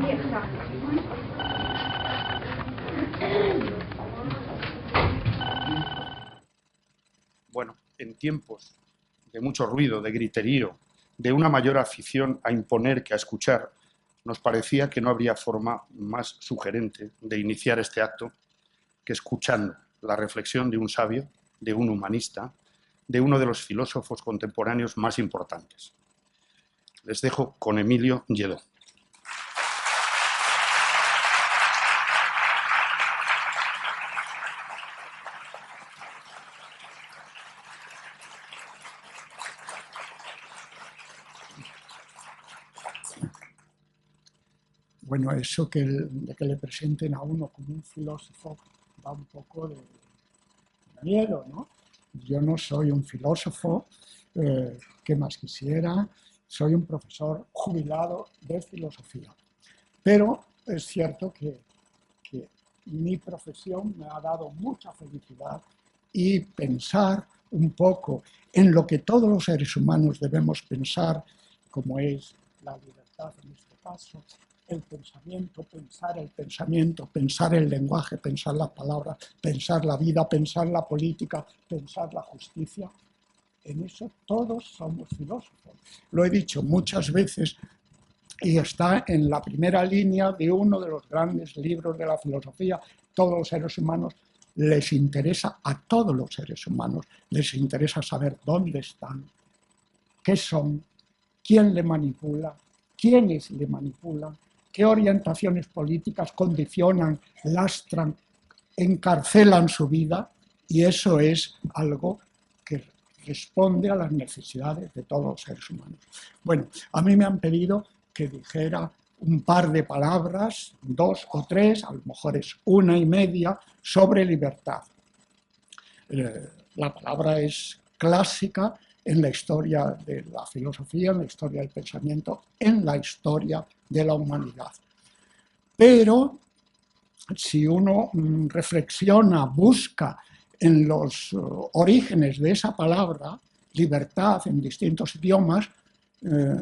empieza. Bueno, en tiempos de mucho ruido, de griterío, de una mayor afición a imponer que a escuchar, nos parecía que no habría forma más sugerente de iniciar este acto que escuchando la reflexión de un sabio, de un humanista, de uno de los filósofos contemporáneos más importantes. Les dejo con Emilio Lledó. Bueno, eso de que le presenten a uno como un filósofo da un poco de miedo, ¿no? Yo no soy un filósofo, ¿qué más quisiera? Soy un profesor jubilado de filosofía. Pero es cierto que mi profesión me ha dado mucha felicidad y pensar un poco en lo que todos los seres humanos debemos pensar, como es la libertad en este caso, el pensamiento, pensar el lenguaje, pensar las palabras, pensar la vida, pensar la política, pensar la justicia. En eso todos somos filósofos. Lo he dicho muchas veces y está en la primera línea de uno de los grandes libros de la filosofía. Todos los seres humanos les interesa, a todos los seres humanos les interesa saber dónde están, qué son, quién le manipula, quiénes le manipulan, qué orientaciones políticas condicionan, lastran, encarcelan su vida, y eso es algo que responde a las necesidades de todos los seres humanos. Bueno, a mí me han pedido que dijera un par de palabras, 2 o 3, a lo mejor es 1.5, sobre libertad. La palabra es clásica en la historia de la filosofía, en la historia del pensamiento, en la historia de la humanidad. Pero si uno reflexiona, busca en los orígenes de esa palabra, libertad en distintos idiomas,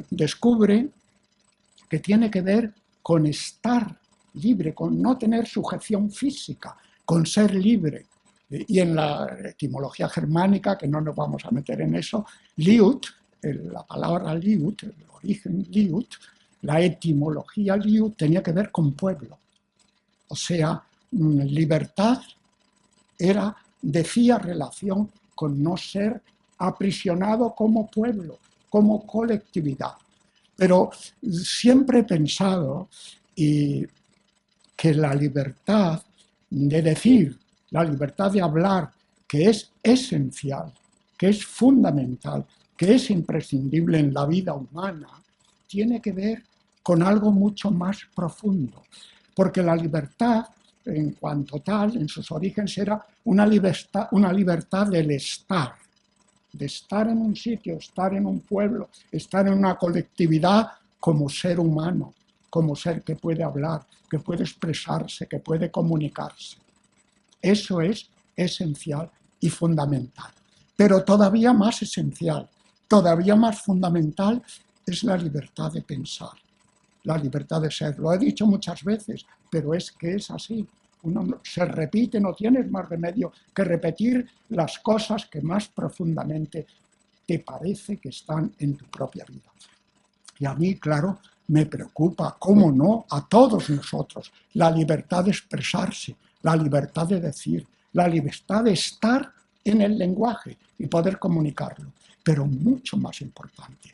descubre que tiene que ver con estar libre, con no tener sujeción física, con ser libre. Y en la etimología germánica, que no nos vamos a meter en eso, liut, la palabra liut, el origen liut, la etimología liut tenía que ver con pueblo. O sea, libertad decía relación con no ser aprisionado como pueblo, como colectividad. Pero siempre he pensado que la libertad de decir, la libertad de hablar, que es esencial, que es fundamental, que es imprescindible en la vida humana, tiene que ver con algo mucho más profundo. Porque la libertad, en cuanto tal, en sus orígenes, era una libertad del estar, de estar en un sitio, estar en un pueblo, estar en una colectividad como ser humano, como ser que puede hablar, que puede expresarse, que puede comunicarse. Eso es esencial y fundamental. Pero todavía más esencial, todavía más fundamental es la libertad de pensar, la libertad de ser. Lo he dicho muchas veces, pero es que es así. Uno se repite, no tienes más remedio que repetir las cosas que más profundamente te parece que están en tu propia vida. Y a mí, claro, me preocupa, cómo no, a todos nosotros, la libertad de expresarse, la libertad de decir, la libertad de estar en el lenguaje y poder comunicarlo. Pero mucho más importante,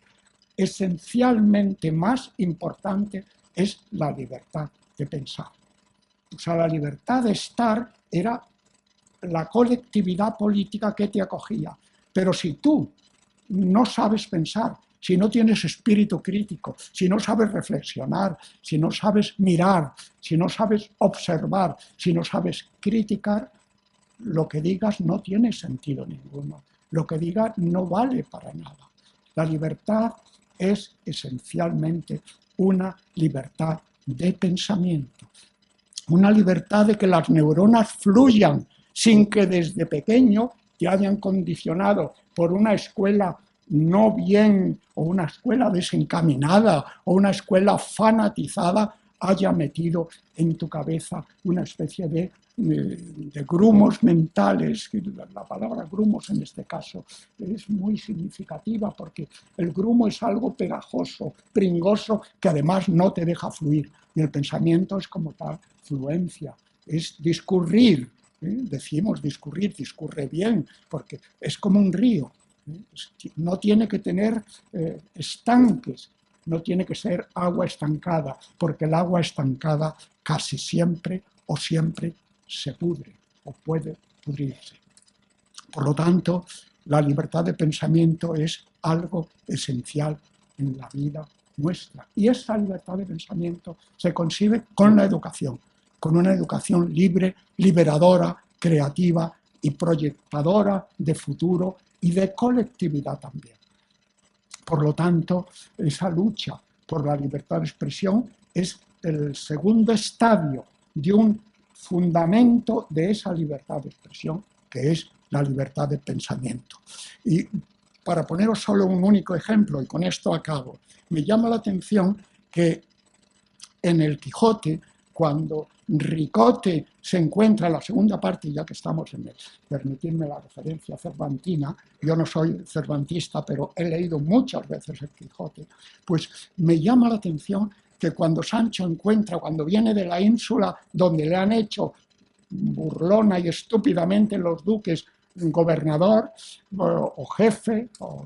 esencialmente más importante, es la libertad de pensar. O sea, la libertad de estar era la colectividad política que te acogía. Pero si tú no sabes pensar, si no tienes espíritu crítico, si no sabes reflexionar, si no sabes mirar, si no sabes observar, si no sabes criticar, lo que digas no tiene sentido ninguno. Lo que digas no vale para nada. La libertad es esencialmente una libertad de pensamiento, una libertad de que las neuronas fluyan sin que desde pequeño te hayan condicionado por una escuela no bien o una escuela desencaminada o una escuela fanatizada haya metido en tu cabeza una especie de grumos mentales. La palabra grumos en este caso es muy significativa porque el grumo es algo pegajoso, pringoso, que además no te deja fluir. Y el pensamiento es como tal fluencia, es discurrir. Decimos discurrir, discurre bien, porque es como un río. No tiene que tener estanques, no tiene que ser agua estancada, porque el agua estancada casi siempre o siempre se pudre o puede pudrirse. Por lo tanto, la libertad de pensamiento es algo esencial en la vida nuestra. Y esta libertad de pensamiento se consigue con la educación, con una educación libre, liberadora, creativa y proyectadora de futuro y de colectividad también. Por lo tanto, esa lucha por la libertad de expresión es el segundo estadio de un fundamento de esa libertad de expresión, que es la libertad de pensamiento. Y para poneros solo un único ejemplo, y con esto acabo, me llama la atención que en el Quijote, cuando Ricote se encuentra en la segunda parte, ya que estamos en el, permitidme la referencia cervantina, yo no soy cervantista, pero he leído muchas veces el Quijote, pues me llama la atención que cuando Sancho encuentra, cuando viene de la ínsula donde le han hecho burlona y estúpidamente los duques gobernador o jefe o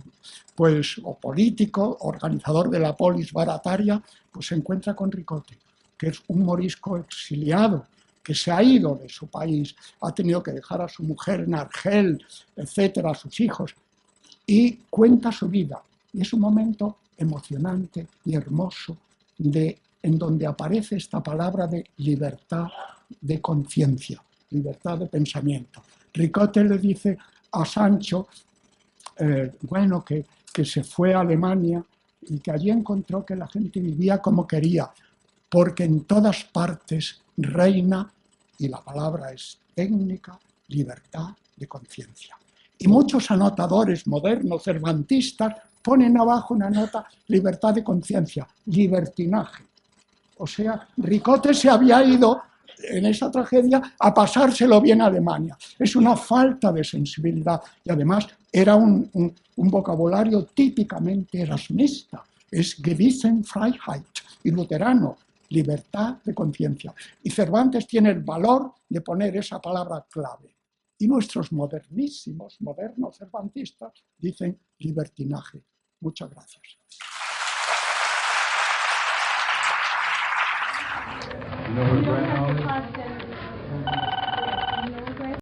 político, organizador de la polis barataria, pues se encuentra con Ricote, que es un morisco exiliado, que se ha ido de su país, ha tenido que dejar a su mujer en Argel, etcétera, a sus hijos, y cuenta su vida. Y es un momento emocionante y hermoso en donde aparece esta palabra de libertad de conciencia, libertad de pensamiento. Ricote le dice a Sancho, bueno, que se fue a Alemania y que allí encontró que la gente vivía como quería, porque en todas partes reina, y la palabra es técnica, libertad de conciencia. Y muchos anotadores modernos, cervantistas, ponen abajo una nota, libertad de conciencia, libertinaje. O sea, Ricote se había ido en esa tragedia a pasárselo bien a Alemania. Es una falta de sensibilidad y además era un vocabulario típicamente erasmista. Es Gewissenfreiheit y luterano, libertad de conciencia. Y Cervantes tiene el valor de poner esa palabra clave. Y nuestros modernos cervantistas dicen libertinaje. Muchas gracias. Lord,